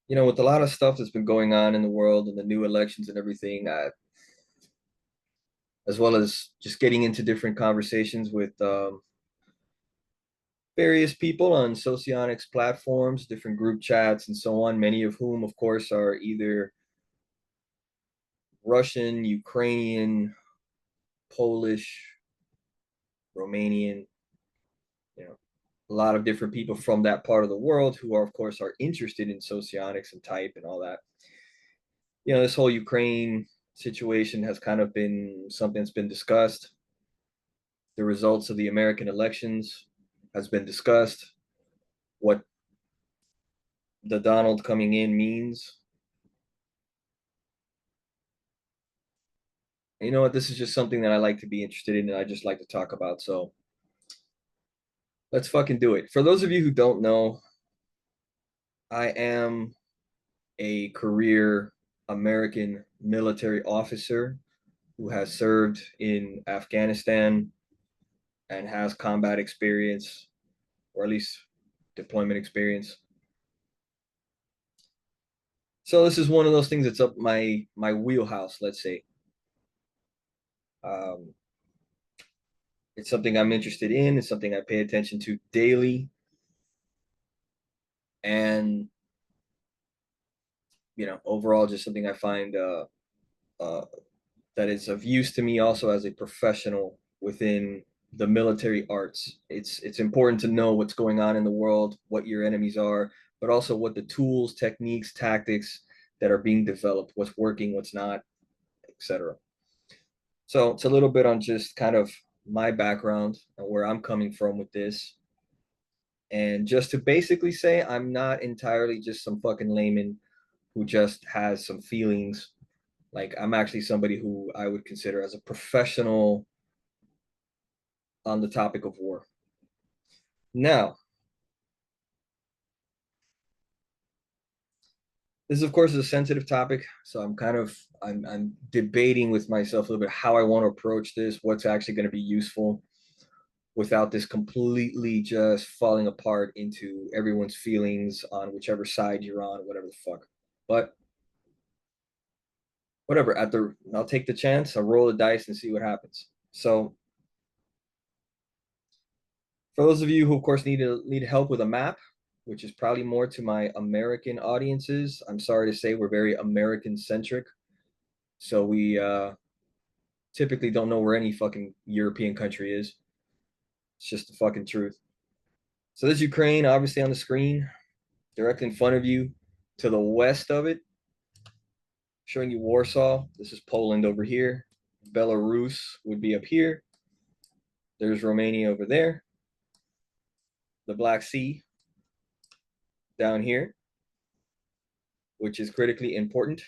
With a lot of stuff that's been going on in the world and the new elections and everything, as well as just getting into different conversations with various people on Socionics platforms, different group chats, and so on, many of whom, of course, are either Russian, Ukrainian, Polish, Romanian, you know, a lot of different people from that part of the world who are, of course, are interested in socionics and type and all that. This whole Ukraine situation has kind of been something that's been discussed. The results of the American elections has been discussed. What the Donald coming in means. You know what? This is just something that I like to be interested in and I just like to talk about. So let's fucking do it. For those of you who don't know, I am a career American military officer who has served in Afghanistan and has combat experience, or at least deployment experience. So this is one of those things that's up my wheelhouse, let's say. Um, it's something I'm interested in. It's something I pay attention to daily, and overall, just something I find uh, that is of use to me also as a professional within the military arts. It's important to know what's going on in the world, what your enemies are, but also what the tools, techniques, tactics that are being developed, what's working, what's not, etc. So it's a little bit on just kind of my background and where I'm coming from with this. And just to basically say, I'm not entirely just some fucking layman who just has some feelings. Like, I'm actually somebody who I would consider as a professional on the topic of war. Now, this, of course, is a sensitive topic, so I'm debating with myself a little bit how I want to approach this, what's actually going to be useful without this completely just falling apart into everyone's feelings on whichever side you're on, whatever the fuck. But whatever, I'll take the chance, I'll roll the dice and see what happens. So for those of you who, of course, need help with a map, which is probably more to my American audiences, I'm sorry to say we're very American centric. So we typically don't know where any fucking European country is. It's just the fucking truth. So there's Ukraine, obviously on the screen, directly in front of you. To the west of it, showing you Warsaw. This is Poland over here. Belarus would be up here. There's Romania over there. The Black Sea down here, which is critically important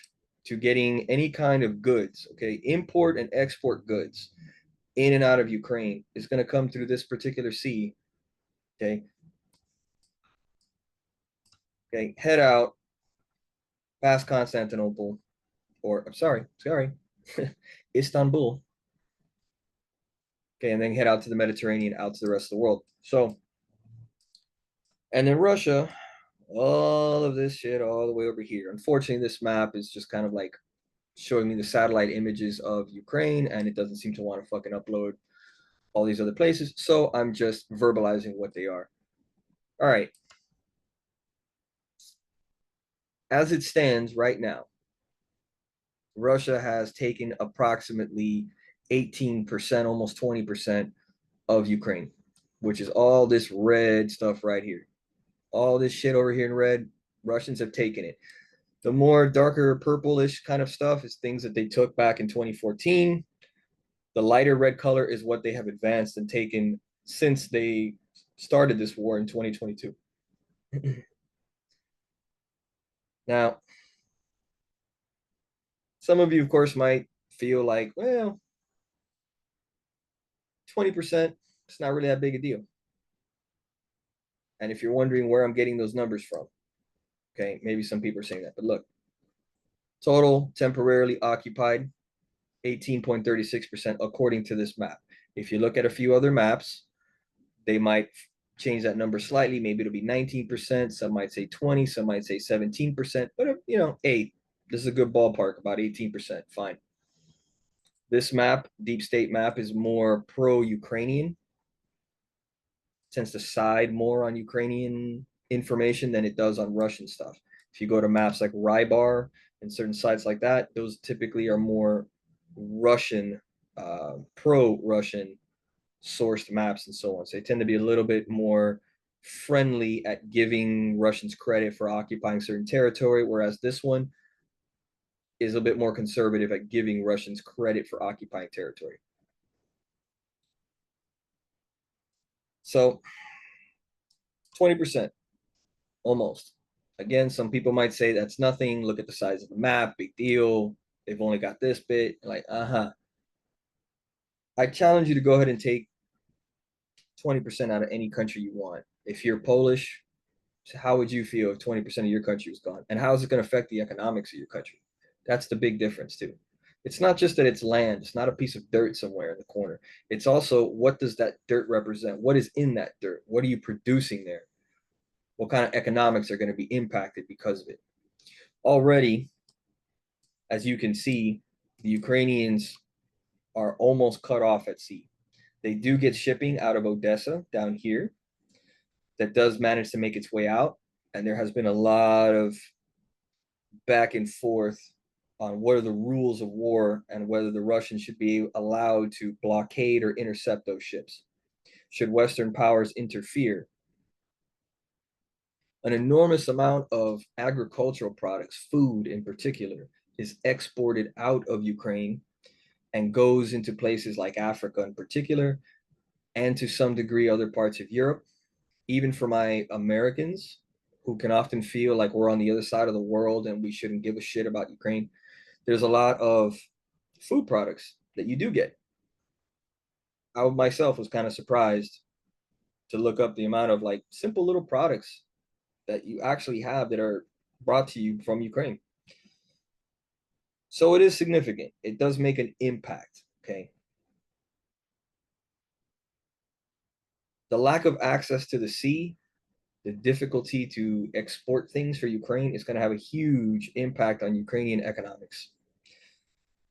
to getting any kind of goods, okay? Import and export goods in and out of Ukraine is going to come through this particular sea, okay? Okay, head out past Constantinople, or I'm sorry, Istanbul. Okay, and then head out to the Mediterranean, out to the rest of the world. So, and then Russia, all of this shit all the way over here. Unfortunately, this map is just kind of like showing me the satellite images of Ukraine, and it doesn't seem to want to fucking upload all these other places. So I'm just verbalizing what they are. All right. As it stands right now, Russia has taken approximately 18%, almost 20% of Ukraine, which is all this red stuff right here. All this shit over here in red, Russians have taken it. The more darker purplish kind of stuff is things that they took back in 2014. The lighter red color is what they have advanced and taken since they started this war in 2022. Now, some of you, of course, might feel like, well, 20%, it's not really that big a deal. And if you're wondering where I'm getting those numbers from, okay, maybe some people are saying that, but look, total temporarily occupied, 18.36% according to this map. If you look at a few other maps, they might change that number slightly. Maybe it'll be 19%. Some might say 20, some might say 17%, but eight. This is a good ballpark, about 18%. Fine. This map, deep state map, is more pro-Ukrainian, tends to side more on Ukrainian information than it does on Russian stuff. If you go to maps like Rybar and certain sites like that, those typically are more Russian, pro-Russian sourced maps and so on. So they tend to be a little bit more friendly at giving Russians credit for occupying certain territory, whereas this one is a bit more conservative at giving Russians credit for occupying territory. So 20%, almost. Again, some people might say that's nothing. Look at the size of the map, big deal. They've only got this bit. Like, I challenge you to go ahead and take 20% out of any country you want. If you're Polish, how would you feel if 20% of your country was gone? And how is it going to affect the economics of your country? That's the big difference, too. It's not just that it's land, it's not a piece of dirt somewhere in the corner. It's also, what does that dirt represent? What is in that dirt? What are you producing there? What kind of economics are going to be impacted because of it? Already, as you can see, the Ukrainians are almost cut off at sea. They do get shipping out of Odessa down here that does manage to make its way out. And there has been a lot of back and forth on what are the rules of war and whether the Russians should be allowed to blockade or intercept those ships. Should Western powers interfere? An enormous amount of agricultural products, food in particular, is exported out of Ukraine and goes into places like Africa in particular, and to some degree other parts of Europe. Even for my Americans who can often feel like we're on the other side of the world and we shouldn't give a shit about Ukraine, there's a lot of food products that you do get. I myself was kind of surprised to look up the amount of like simple little products that you actually have that are brought to you from Ukraine. So it is significant. It does make an impact. Okay. The lack of access to the sea, the difficulty to export things for Ukraine is going to have a huge impact on Ukrainian economics.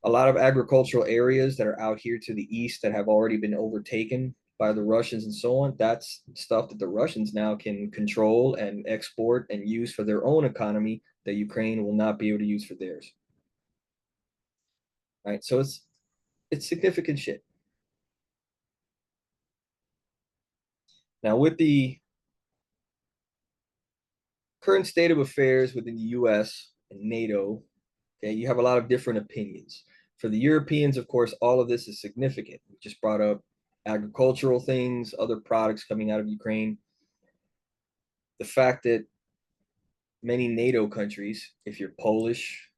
A lot of agricultural areas that are out here to the east that have already been overtaken by the Russians and so on, that's stuff that the Russians now can control and export and use for their own economy that Ukraine will not be able to use for theirs. Right? So it's significant shit. Now, with the current state of affairs within the US and NATO, okay, you have a lot of different opinions. For the Europeans, of course, all of this is significant. We just brought up agricultural things, other products coming out of Ukraine. The fact that many NATO countries, if you're Polish,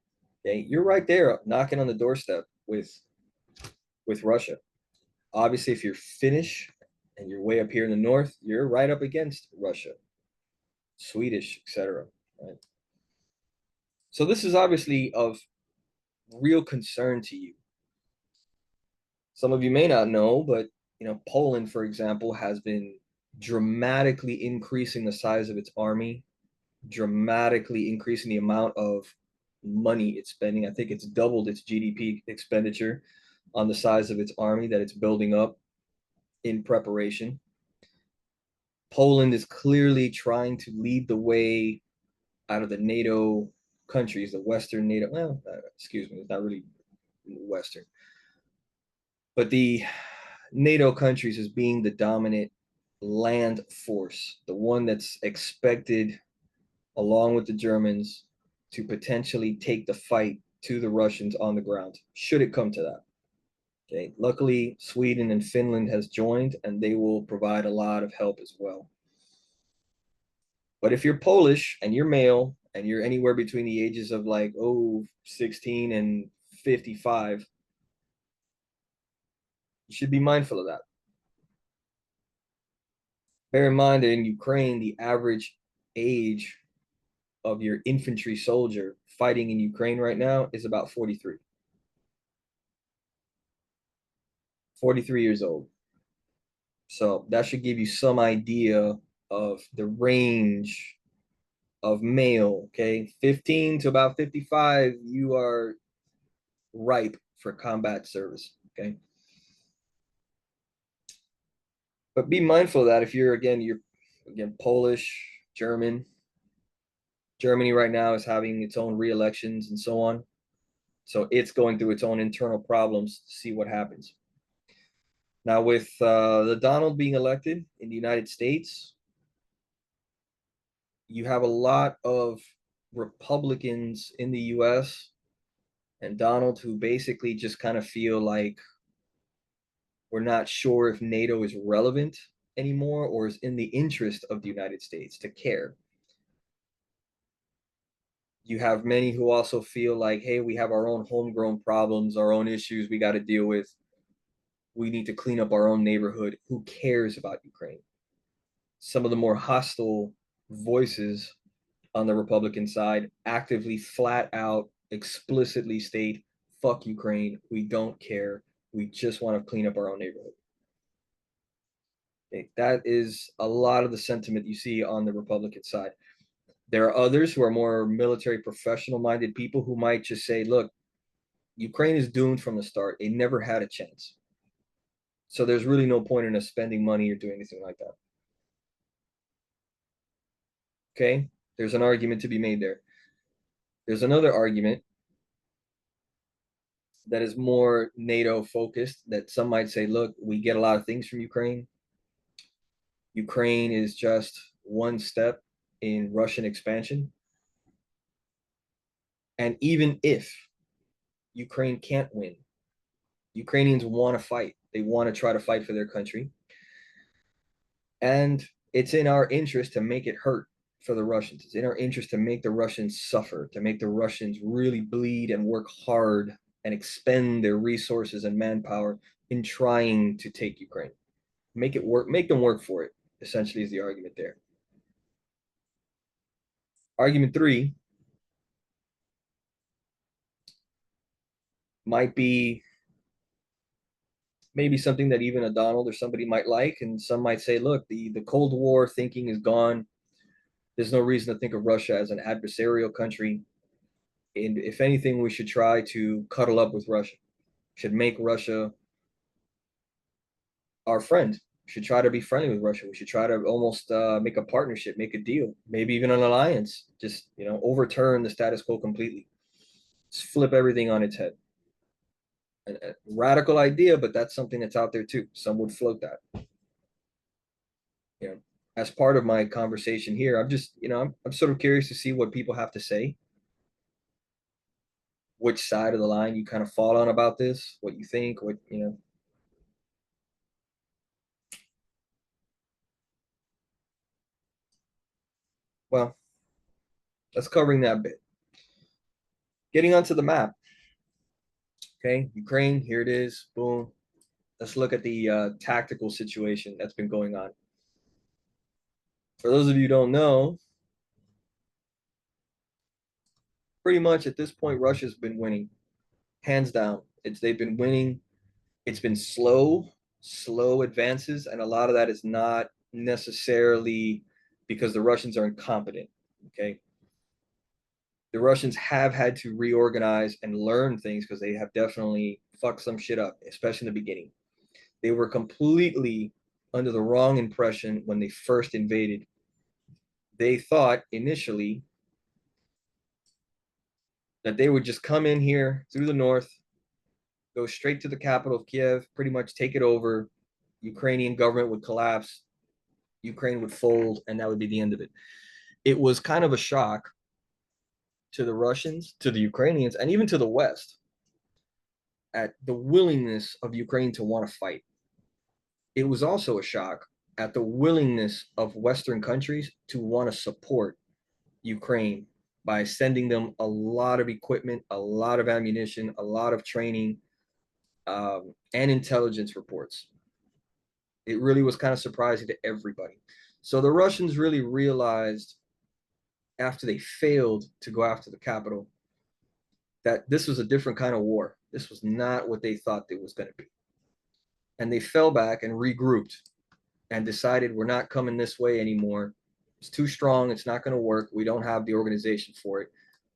okay, you're right there knocking on the doorstep with Russia. Obviously, if you're Finnish and you're way up here in the north, you're right up against Russia, Swedish, etc. Right? So this is obviously of real concern to you. Some of you may not know, but Poland, for example, has been dramatically increasing the size of its army, dramatically increasing the amount of money it's spending. I think it's doubled its GDP expenditure on the size of its army that it's building up in preparation. Poland is clearly trying to lead the way out of the NATO countries, the Western NATO. Well, excuse me, it's not really Western, but the NATO countries as being the dominant land force, the one that's expected, along with the Germans, to potentially take the fight to the Russians on the ground, should it come to that. Okay. Luckily, Sweden and Finland has joined, and they will provide a lot of help as well. But if you're Polish and you're male and you're anywhere between the ages of 16 and 55, you should be mindful of that. Bear in mind that in Ukraine, the average age of your infantry soldier fighting in Ukraine right now is about 43. 43 years old. So that should give you some idea of the range of male. Okay, 15 to about 55, you are ripe for combat service. Okay, but be mindful of that if you're Polish, German. Germany right now is having its own re-elections and so on. So it's going through its own internal problems to see what happens. Now, with the Donald being elected in the United States, you have a lot of Republicans in the US and Donald who basically just kind of feel like we're not sure if NATO is relevant anymore or is in the interest of the United States to care. You have many who also feel like, hey, we have our own homegrown problems, our own issues we got to deal with. We need to clean up our own neighborhood. Who cares about Ukraine? Some of the more hostile voices on the Republican side actively, flat out, explicitly state, fuck Ukraine. We don't care. We just want to clean up our own neighborhood. Okay, that is a lot of the sentiment you see on the Republican side. There are others who are more military professional minded people who might just say, look, Ukraine is doomed from the start. They never had a chance. So there's really no point in us spending money or doing anything like that. Okay? There's an argument to be made there. There's another argument that is more NATO focused that some might say, look, we get a lot of things from Ukraine. Ukraine is just one step in Russian expansion. And even if Ukraine can't win, Ukrainians want to fight. They want to try to fight for their country. And it's in our interest to make it hurt for the Russians. It's in our interest to make the Russians suffer, to make the Russians really bleed and work hard and expend their resources and manpower in trying to take Ukraine. Make it work, make them work for it, essentially, is the argument there. Argument three might be maybe something that even a Donald or somebody might like, and some might say, look, the Cold War thinking is gone. There's no reason to think of Russia as an adversarial country. And if anything, we should try to cuddle up with Russia. Should make Russia our friend. We should try to be friendly with Russia. We should try to almost make a partnership, make a deal, maybe even an alliance. Just overturn the status quo completely. Just flip everything on its head. A radical idea, but that's something that's out there too. Some would float that. As part of my conversation here, I'm just, I'm sort of curious to see what people have to say, which side of the line you kind of fall on about this, what you think, what. Well, that's covering that bit. Getting onto the map. Okay, Ukraine, here it is. Boom. Let's look at the tactical situation that's been going on. For those of you who don't know, pretty much at this point, Russia's been winning, hands down. They've been winning. It's been slow advances, and a lot of that is not necessarily because the Russians are incompetent. Okay, the Russians have had to reorganize and learn things because they have definitely fucked some shit up, especially in the beginning. They were completely under the wrong impression when they first invaded. They thought initially that they would just come in here through the north, go straight to the capital of Kiev, pretty much take it over. Ukrainian government would collapse, Ukraine would fold, and that would be the end of it. It was kind of a shock to the Russians, to the Ukrainians, and even to the West at the willingness of Ukraine to want to fight. It was also a shock at the willingness of Western countries to want to support Ukraine by sending them a lot of equipment, a lot of ammunition, a lot of training, and intelligence reports. It really was kind of surprising to everybody. So the Russians really realized after they failed to go after the capital that this was a different kind of war. This was not what they thought it was going to be. And they fell back and regrouped. and decided we're not coming this way anymore. It's too strong. It's not going to work. We don't have the organization for it.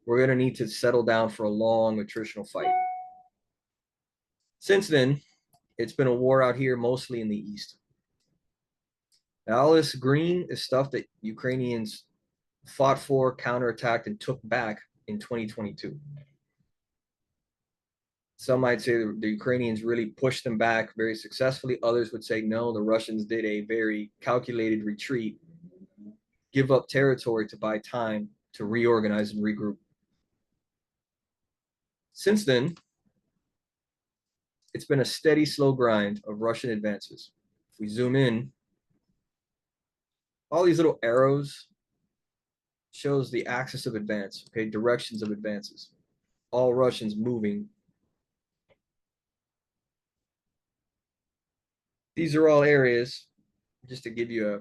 We're going to need to settle down for a long attritional fight. Since then, it's been a war out here, mostly in the east. Now, all this green is stuff that Ukrainians fought for, counterattacked, and took back in 2022. Some might say the Ukrainians really pushed them back very successfully. Others would say no, the Russians did a very calculated retreat, give up territory to buy time to reorganize and regroup. Since then, it's been a steady, slow grind of Russian advances. If we zoom in, all these little arrows shows the axis of advance, okay, directions of advances. All Russians moving. These are all areas, just to give you a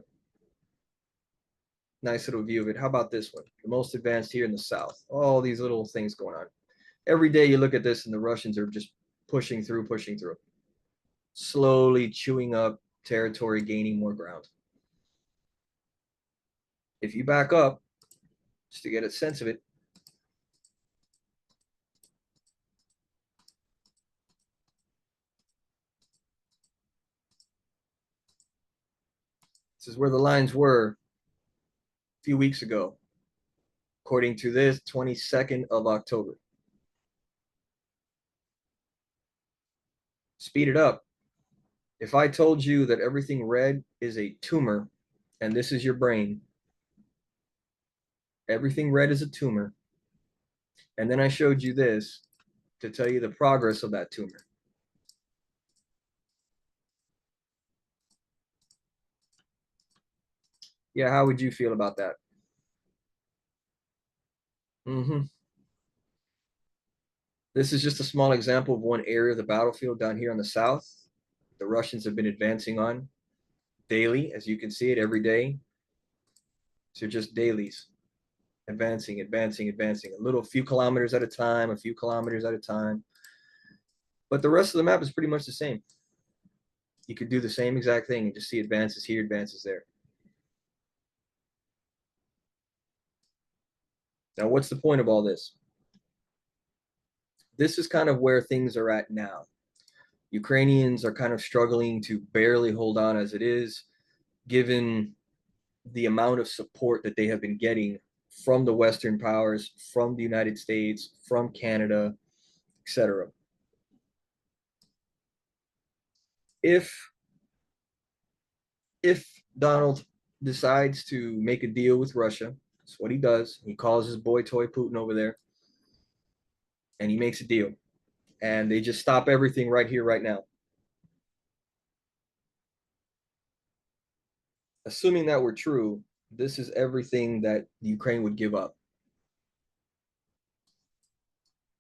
nice little view of it. How about this one? The most advanced here in the south. All these little things going on. Every day you look at this and the Russians are just pushing through, slowly chewing up territory, gaining more ground. If you back up, just to get a sense of it, this is where the lines were a few weeks ago, according to this 22nd of October. Speed it up. If I told you that everything red is a tumor and this is your brain, everything red is a tumor, and then I showed you this to tell you the progress of that tumor. Yeah, how would you feel about that? This is just a small example of one area of the battlefield down here on the south. The Russians have been advancing on daily, as you can see it every day. So just dailies, advancing, a little few kilometers at a time, a few kilometers at a time. But the rest of the map is pretty much the same. You could do the same exact thing and just see advances here, advances there. Now, what's the point of all this? This is kind of where things are at now. Ukrainians are kind of struggling to barely hold on as it is, given the amount of support that they have been getting from the Western powers, from the United States, from Canada, etc. If Donald decides to make a deal with Russia, that's what he does. He calls his boy toy Putin over there, and he makes a deal. And they just stop everything right here, right now. Assuming that were true, this is everything that Ukraine would give up.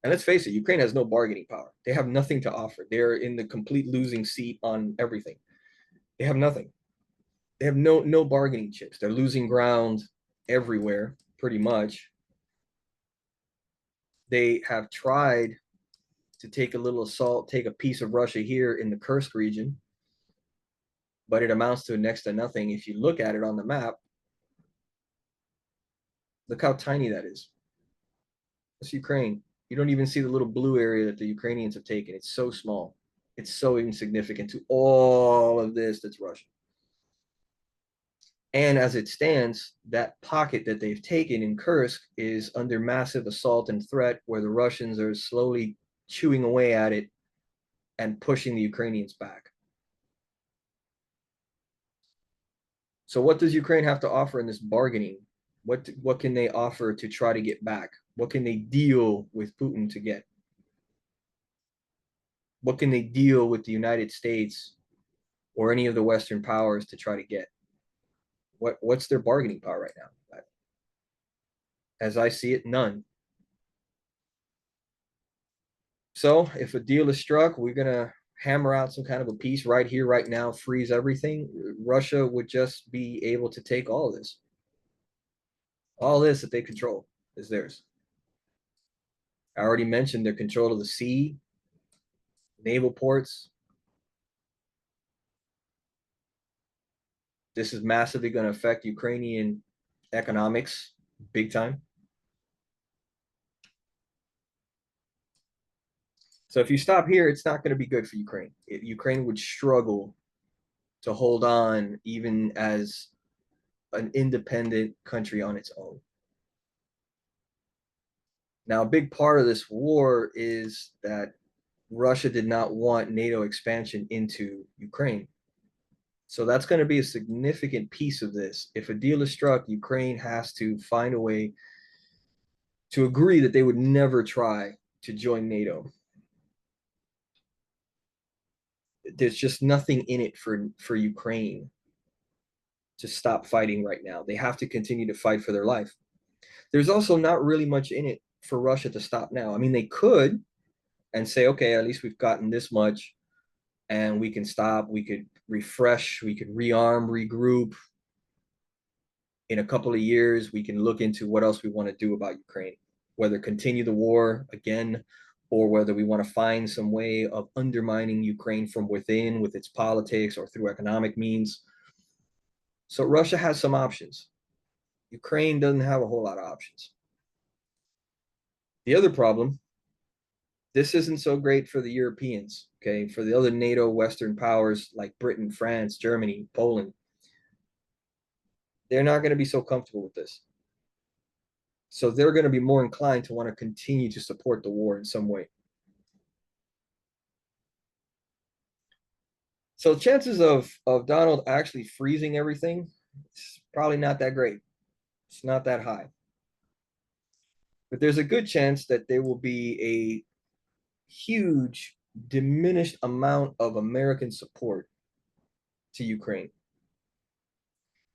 And let's face it, Ukraine has no bargaining power. They have nothing to offer. They're in the complete losing seat on everything. They have nothing. They have no bargaining chips. They're losing ground everywhere, pretty much. They have tried to take a little assault, take a piece of Russia here in the Kursk region, but it amounts to next to nothing. If you look at it on the map, look how tiny that is. That's Ukraine. You don't even see the little blue area that the Ukrainians have taken. It's so small. It's so insignificant to all of this that's Russian. And as it stands, that pocket that they've taken in Kursk is under massive assault and threat, where the Russians are slowly chewing away at it and pushing the Ukrainians back. So what does Ukraine have to offer in this bargaining? What can they offer to try to get back? What can they deal with Putin to get? What can they deal with the United States or any of the Western powers to try to get? What's their bargaining power right now? As I see it, none. So if a deal is struck, we're gonna hammer out some kind of a peace right here, right now, freeze everything. Russia would just be able to take all of this. All this that they control is theirs. I already mentioned their control of the sea, naval ports. This is massively going to affect Ukrainian economics big time. So if you stop here, it's not going to be good for Ukraine. Ukraine would struggle to hold on even as an independent country on its own. Now, a big part of this war is that Russia did not want NATO expansion into Ukraine. So that's going to be a significant piece of this. If a deal is struck, Ukraine has to find a way to agree that they would never try to join NATO. There's just nothing in it for Ukraine to stop fighting right now. They have to continue to fight for their life. There's also not really much in it for Russia to stop now. I mean, they could and say, okay, at least we've gotten this much and we can stop, we could refresh, we could rearm, regroup. In a couple of years, we can look into what else we want to do about Ukraine, whether continue the war again or whether we want to find some way of undermining Ukraine from within with its politics or through economic means. So Russia has some options. Ukraine doesn't have a whole lot of options. The other problem, this isn't so great for the Europeans, okay? For the other NATO Western powers like Britain, France, Germany, Poland, they're not going to be so comfortable with this. So they're going to be more inclined to want to continue to support the war in some way. So chances of Donald actually freezing everything, it's probably not that great. It's not that high. But there's a good chance that there will be a huge diminished amount of American support to Ukraine.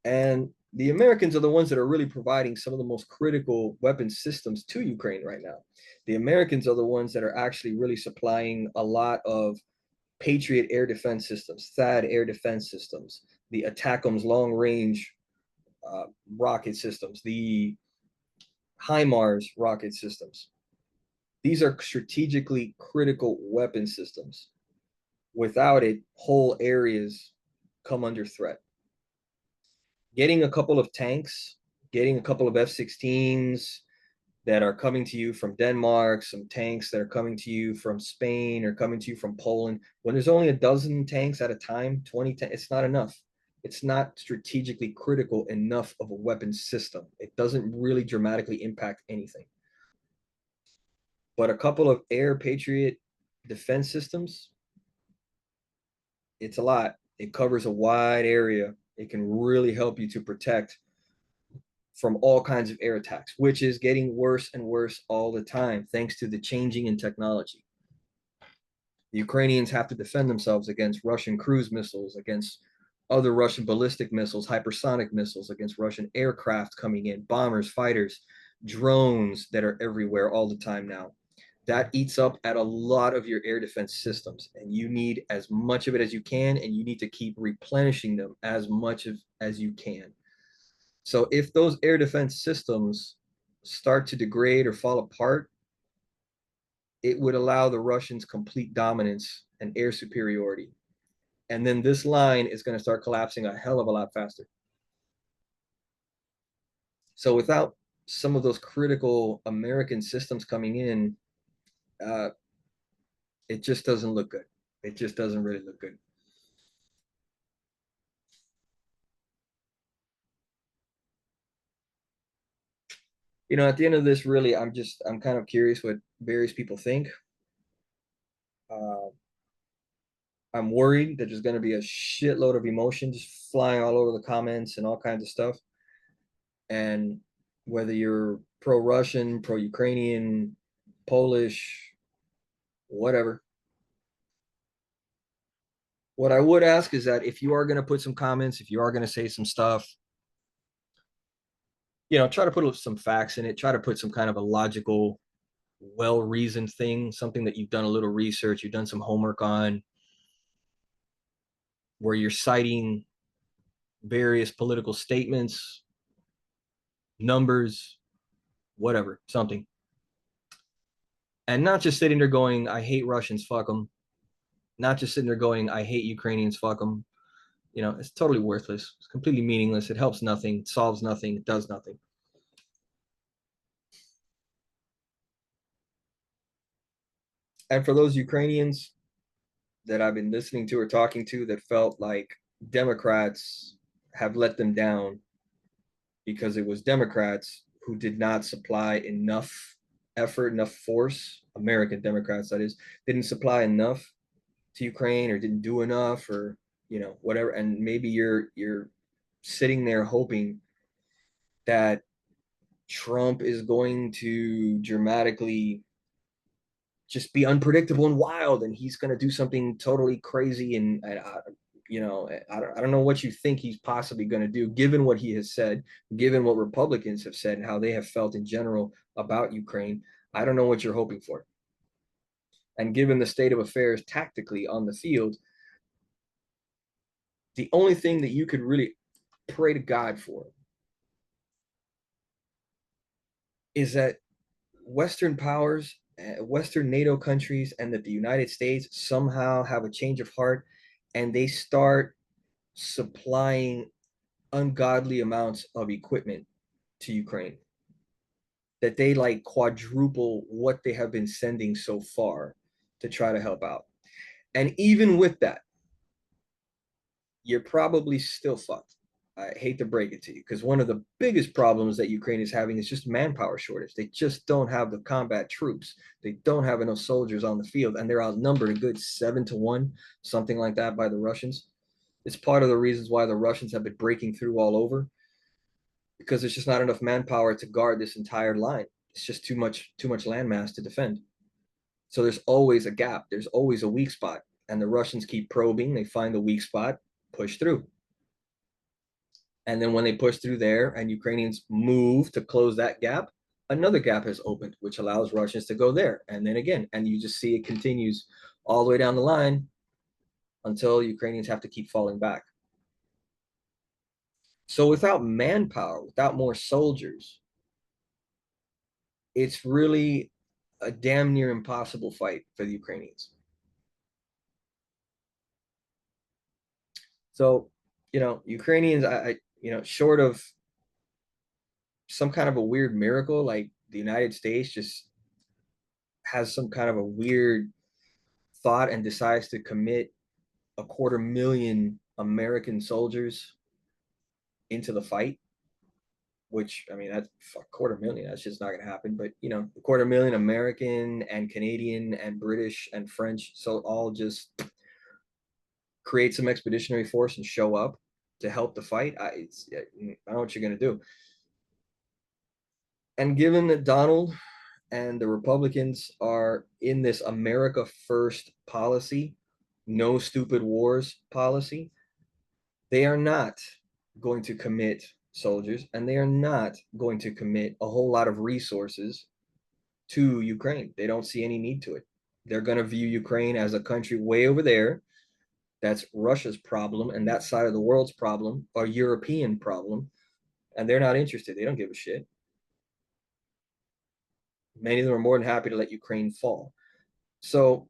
And the Americans are the ones that are really providing some of the most critical weapon systems to Ukraine right now. The Americans are the ones that are actually really supplying a lot of Patriot air defense systems, THAAD air defense systems, the ATACMS long range rocket systems, the HIMARS rocket systems. These are strategically critical weapon systems. Without it, whole areas come under threat. Getting a couple of tanks, getting a couple of F-16s that are coming to you from Denmark, some tanks that are coming to you from Spain or coming to you from Poland, when there's only a dozen tanks at a time, 20 tanks, it's not enough. It's not strategically critical enough of a weapon system. It doesn't really dramatically impact anything. But a couple of air Patriot defense systems, it's a lot. It covers a wide area. It can really help you to protect from all kinds of air attacks, which is getting worse and worse all the time, thanks to the changing in technology. The Ukrainians have to defend themselves against Russian cruise missiles, against other Russian ballistic missiles, hypersonic missiles, against Russian aircraft coming in, bombers, fighters, drones that are everywhere all the time now. That eats up at a lot of your air defense systems, and you need as much of it as you can, and you need to keep replenishing them as much as you can. So if those air defense systems start to degrade or fall apart, it would allow the Russians complete dominance and air superiority. And then this line is going to start collapsing a hell of a lot faster. So without some of those critical American systems coming in, it just doesn't look good. It just doesn't really look good. You know, at the end of this, really, I'm kind of curious what various people think. Uh, I'm worried that there's going to be a shitload of emotion just flying all over the comments and all kinds of stuff. And whether you're pro-Russian, pro-Ukrainian, Polish, whatever. What I would ask is that if you are going to put some comments, if you are going to say some stuff, try to put some facts in it, try to put some kind of a logical, well-reasoned thing, something that you've done a little research, you've done some homework on, where you're citing various political statements, numbers, whatever, something. And not just sitting there going, I hate Russians, fuck them. Not just sitting there going, I hate Ukrainians, fuck them. You know, it's totally worthless. It's completely meaningless. It helps nothing, it solves nothing, it does nothing. And for those Ukrainians that I've been listening to or talking to that felt like Democrats have let them down because it was Democrats who did not supply enough effort, enough force, American Democrats, that is, didn't supply enough to Ukraine or didn't do enough or, you know, whatever. And maybe you're sitting there hoping that Trump is going to dramatically just be unpredictable and wild, and he's going to do something totally crazy. And you know, I don't know what you think he's possibly going to do, given what he has said, given what Republicans have said, and how they have felt in general about Ukraine. I don't know what you're hoping for. And given the state of affairs tactically on the field, the only thing that you could really pray to God for is that Western powers, Western NATO countries, and that the United States somehow have a change of heart and they start supplying ungodly amounts of equipment to Ukraine. That they like quadruple what they have been sending so far to try to help out. And even with that, you're probably still fucked. I hate to break it to you, because one of the biggest problems that Ukraine is having is just manpower shortage. They just don't have the combat troops. They don't have enough soldiers on the field, and they're outnumbered a good 7-1, something like that, by the Russians. It's part of the reasons why the Russians have been breaking through all over, because there's just not enough manpower to guard this entire line. It's just too much landmass to defend. So there's always a gap. There's always a weak spot, and the Russians keep probing. They find the weak spot, push through. And then when they push through there and Ukrainians move to close that gap, another gap has opened, which allows Russians to go there. And then again, and you just see it continues all the way down the line until Ukrainians have to keep falling back. So without manpower, without more soldiers, it's really a damn near impossible fight for the Ukrainians. So, you know, Ukrainians, you know, short of some kind of a weird miracle, like the United States just has some kind of a weird thought and decides to commit 250,000 American soldiers into the fight, which I mean, that's a 250,000. That's just not going to happen. But you know, 250,000 American and Canadian and British and French, so all just create some expeditionary force and show up to help the fight. I don't know what you're going to do. And given that Donald and the Republicans are in this America First policy, no stupid wars policy, they are not going to commit soldiers and they are not going to commit a whole lot of resources to Ukraine. They don't see any need to it. They're going to view Ukraine as a country way over there. That's Russia's problem, and that side of the world's problem, a European problem, and they're not interested. They don't give a shit. Many of them are more than happy to let Ukraine fall. So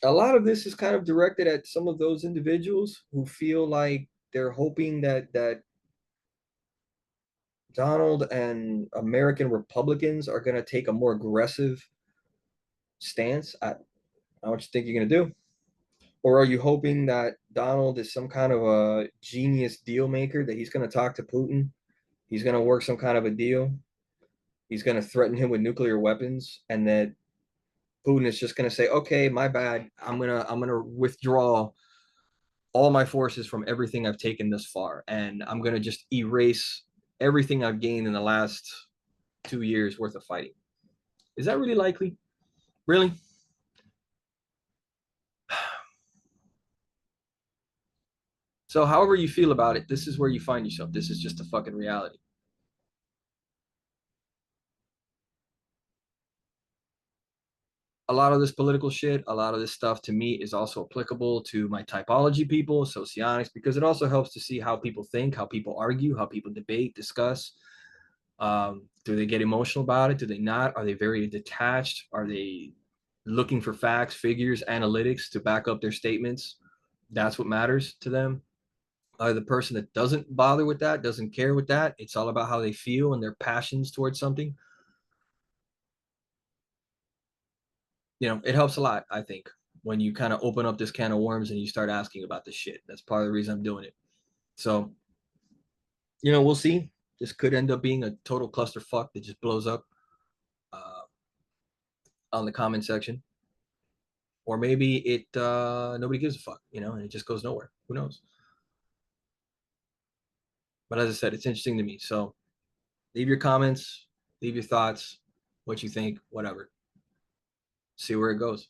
a lot of this is kind of directed at some of those individuals who feel like they're hoping that Donald and American Republicans are going to take a more aggressive stance. I don't know what you think you're going to do. Or are you hoping that Donald is some kind of a genius deal maker, that he's going to talk to Putin? He's going to work some kind of a deal. He's going to threaten him with nuclear weapons, and that Putin is just going to say, "Okay, my bad. I'm gonna withdraw all my forces from everything I've taken this far, and I'm gonna just erase everything I've gained in the last 2 years worth of fighting." Is that really likely? Really? So, however you feel about it, this is where you find yourself. This is just a fucking reality. A lot of this political shit, a lot of this stuff to me is also applicable to my typology people, socionics, because it also helps to see how people think, how people argue, how people debate, discuss. Do they get emotional about it? Do they not? Are they very detached? Are they looking for facts, figures, analytics to back up their statements? That's what matters to them. The person that doesn't bother with that, doesn't care with that, it's all about how they feel and their passions towards something. It helps a lot, I think, when you kind of open up this can of worms and you start asking about this shit. That's part of the reason I'm doing it. So, we'll see. This could end up being a total clusterfuck that just blows up uh, on the comment section, or maybe it nobody gives a fuck, and it just goes nowhere. Who knows? But as I said, it's interesting to me. So leave your comments, leave your thoughts, what you think, whatever. See where it goes.